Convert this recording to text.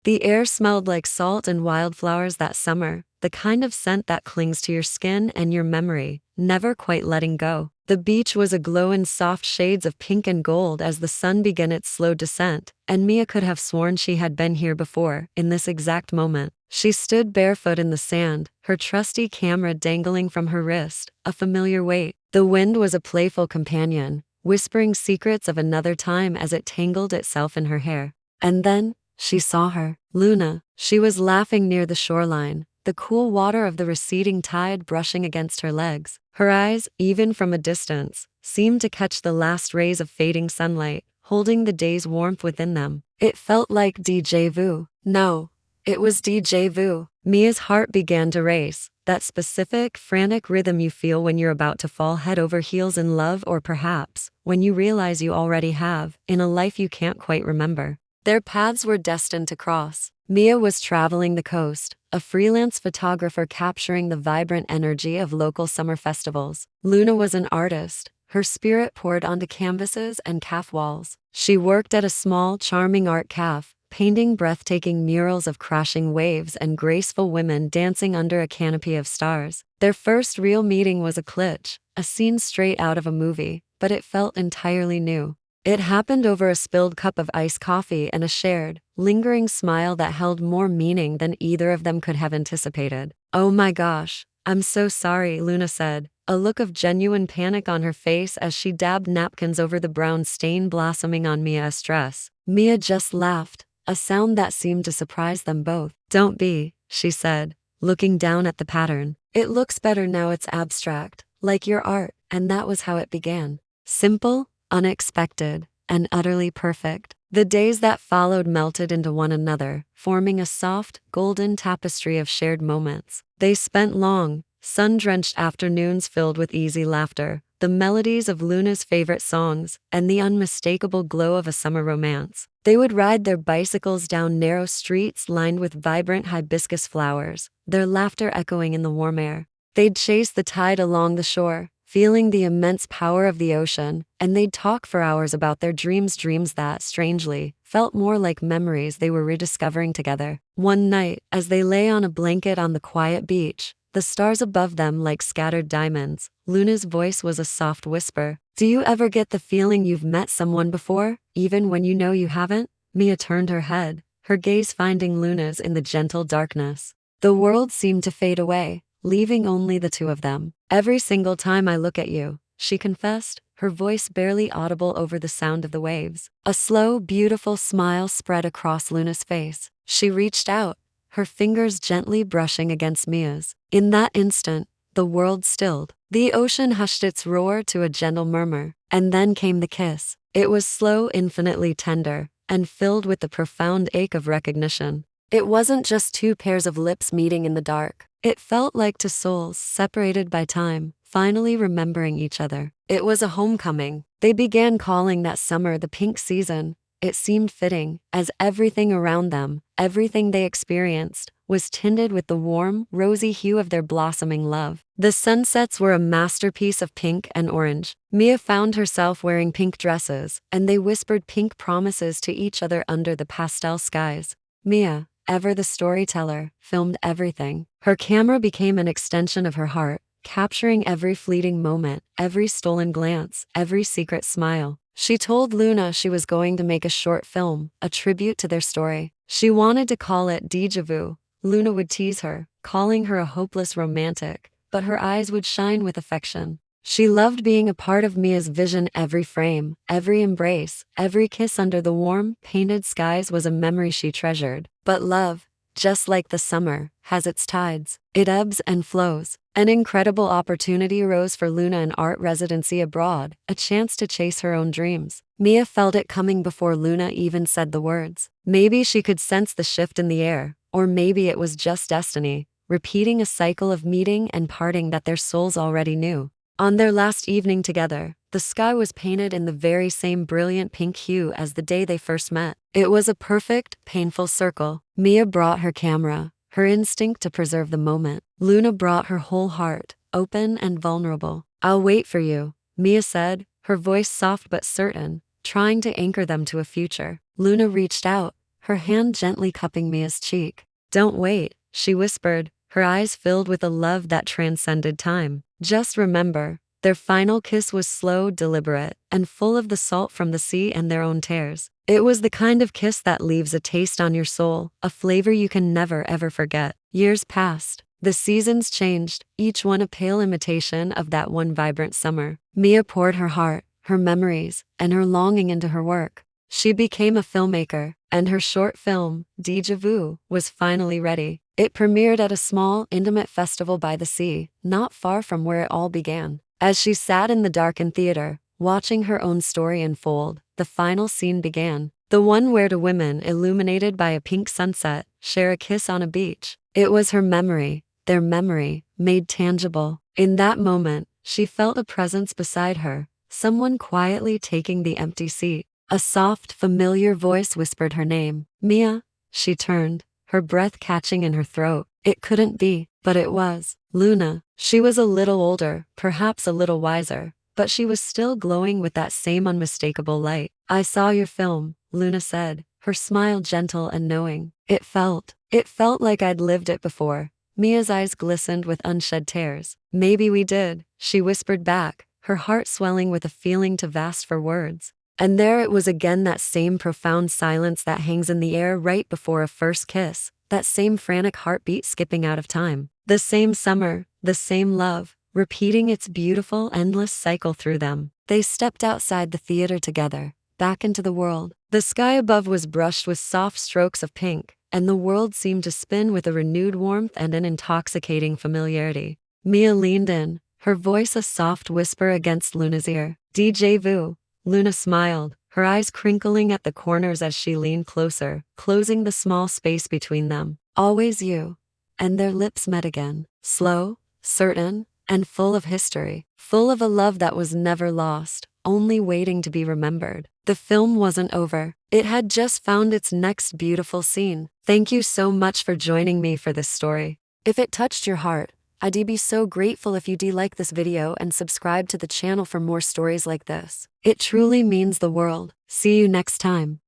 The air smelled like salt and wildflowers that summer, the kind of scent that clings to your skin and your memory, never quite letting go. The beach was aglow in soft shades of pink and gold as the sun began its slow descent, and Mia could have sworn she had been here before, in this exact moment. She stood barefoot in the sand, her trusty camera dangling from her wrist, a familiar weight. The wind was a playful companion, whispering secrets of another time as it tangled itself in her hair. And then, she saw her, Luna. She was laughing near the shoreline, the cool water of the receding tide brushing against her legs. Her eyes, even from a distance, seemed to catch the last rays of fading sunlight, holding the day's warmth within them. It felt like Deja Vu. No, it was Deja Vu. Mia's heart began to race, that specific, frantic rhythm you feel when you're about to fall head over heels in love, or perhaps, when you realize you already have, in a life you can't quite remember. Their paths were destined to cross. Mia was traveling the coast, a freelance photographer capturing the vibrant energy of local summer festivals. Luna was an artist, her spirit poured onto canvases and calf walls. She worked at a small, charming art cafe, painting breathtaking murals of crashing waves and graceful women dancing under a canopy of stars. Their first real meeting was a glitch, a scene straight out of a movie, but it felt entirely new. It happened over a spilled cup of iced coffee and a shared, lingering smile that held more meaning than either of them could have anticipated. "Oh my gosh, I'm so sorry," Luna said, a look of genuine panic on her face as she dabbed napkins over the brown stain blossoming on Mia's dress. Mia just laughed, a sound that seemed to surprise them both. "Don't be," she said, looking down at the pattern. "It looks better now. It's abstract, like your art." And that was how it began. Simple, unexpected, and utterly perfect. The days that followed melted into one another, forming a soft, golden tapestry of shared moments. They spent long, sun-drenched afternoons filled with easy laughter, the melodies of Luna's favorite songs, and the unmistakable glow of a summer romance. They would ride their bicycles down narrow streets lined with vibrant hibiscus flowers, their laughter echoing in the warm air. They'd chase the tide along the shore, feeling the immense power of the ocean, and they'd talk for hours about their dreams that, strangely, felt more like memories they were rediscovering together. One night, as they lay on a blanket on the quiet beach, the stars above them like scattered diamonds, Luna's voice was a soft whisper. "Do you ever get the feeling you've met someone before, even when you know you haven't?" Mia turned her head, her gaze finding Luna's in the gentle darkness. The world seemed to fade away, leaving only the two of them. "Every single time I look at you," she confessed, her voice barely audible over the sound of the waves. A slow, beautiful smile spread across Luna's face. She reached out, her fingers gently brushing against Mia's. In that instant, the world stilled. The ocean hushed its roar to a gentle murmur, and then came the kiss. It was slow, infinitely tender, and filled with the profound ache of recognition. It wasn't just two pairs of lips meeting in the dark. It felt like two souls separated by time, finally remembering each other. It was a homecoming. They began calling that summer the pink season. It seemed fitting, as everything around them, everything they experienced, was tinted with the warm, rosy hue of their blossoming love. The sunsets were a masterpiece of pink and orange. Mia found herself wearing pink dresses, and they whispered pink promises to each other under the pastel skies. Mia, ever the storyteller, filmed everything. Her camera became an extension of her heart, capturing every fleeting moment, every stolen glance, every secret smile. She told Luna she was going to make a short film, a tribute to their story. She wanted to call it Deja Vu. Luna would tease her, calling her a hopeless romantic, but her eyes would shine with affection. She loved being a part of Mia's vision. Every frame, every embrace, every kiss under the warm, painted skies was a memory she treasured. But love, just like the summer, has its tides. It ebbs and flows. An incredible opportunity arose for Luna: an art residency abroad, a chance to chase her own dreams. Mia felt it coming before Luna even said the words. Maybe she could sense the shift in the air, or maybe it was just destiny, repeating a cycle of meeting and parting that their souls already knew. On their last evening together, the sky was painted in the very same brilliant pink hue as the day they first met. It was a perfect, painful circle. Mia brought her camera, her instinct to preserve the moment. Luna brought her whole heart, open and vulnerable. "I'll wait for you," Mia said, her voice soft but certain, trying to anchor them to a future. Luna reached out, her hand gently cupping Mia's cheek. "Don't wait," she whispered, her eyes filled with a love that transcended time. "Just remember." Their final kiss was slow, deliberate, and full of the salt from the sea and their own tears. It was the kind of kiss that leaves a taste on your soul, a flavor you can never ever forget. Years passed. The seasons changed, each one a pale imitation of that one vibrant summer. Mia poured her heart, her memories, and her longing into her work. She became a filmmaker, and her short film, Deja Vu, was finally ready. It premiered at a small, intimate festival by the sea, not far from where it all began. As she sat in the darkened theater, watching her own story unfold, the final scene began. The one where two women, illuminated by a pink sunset, share a kiss on a beach. It was her memory, their memory, made tangible. In that moment, she felt a presence beside her, someone quietly taking the empty seat. A soft, familiar voice whispered her name. "Mia." She turned, her breath catching in her throat. It couldn't be, but it was. Luna. She was a little older, perhaps a little wiser, but she was still glowing with that same unmistakable light. "I saw your film," Luna said, her smile gentle and knowing. It felt like I'd lived it before. Mia's eyes glistened with unshed tears. "Maybe we did," she whispered back, her heart swelling with a feeling too vast for words. And there it was again, that same profound silence that hangs in the air right before a first kiss, that same frantic heartbeat skipping out of time. The same summer, the same love, repeating its beautiful, endless cycle through them. They stepped outside the theater together, back into the world. The sky above was brushed with soft strokes of pink, and the world seemed to spin with a renewed warmth and an intoxicating familiarity. Mia leaned in, her voice a soft whisper against Luna's ear. "Deja vu." Luna smiled, her eyes crinkling at the corners as she leaned closer, closing the small space between them. "Always you." And their lips met again, slow, certain, and full of history, full of a love that was never lost, only waiting to be remembered. The film wasn't over. It had just found its next beautiful scene. Thank you so much for joining me for this story. If it touched your heart, I'd be so grateful if you like this video and subscribe to the channel for more stories like this. It truly means the world. See you next time.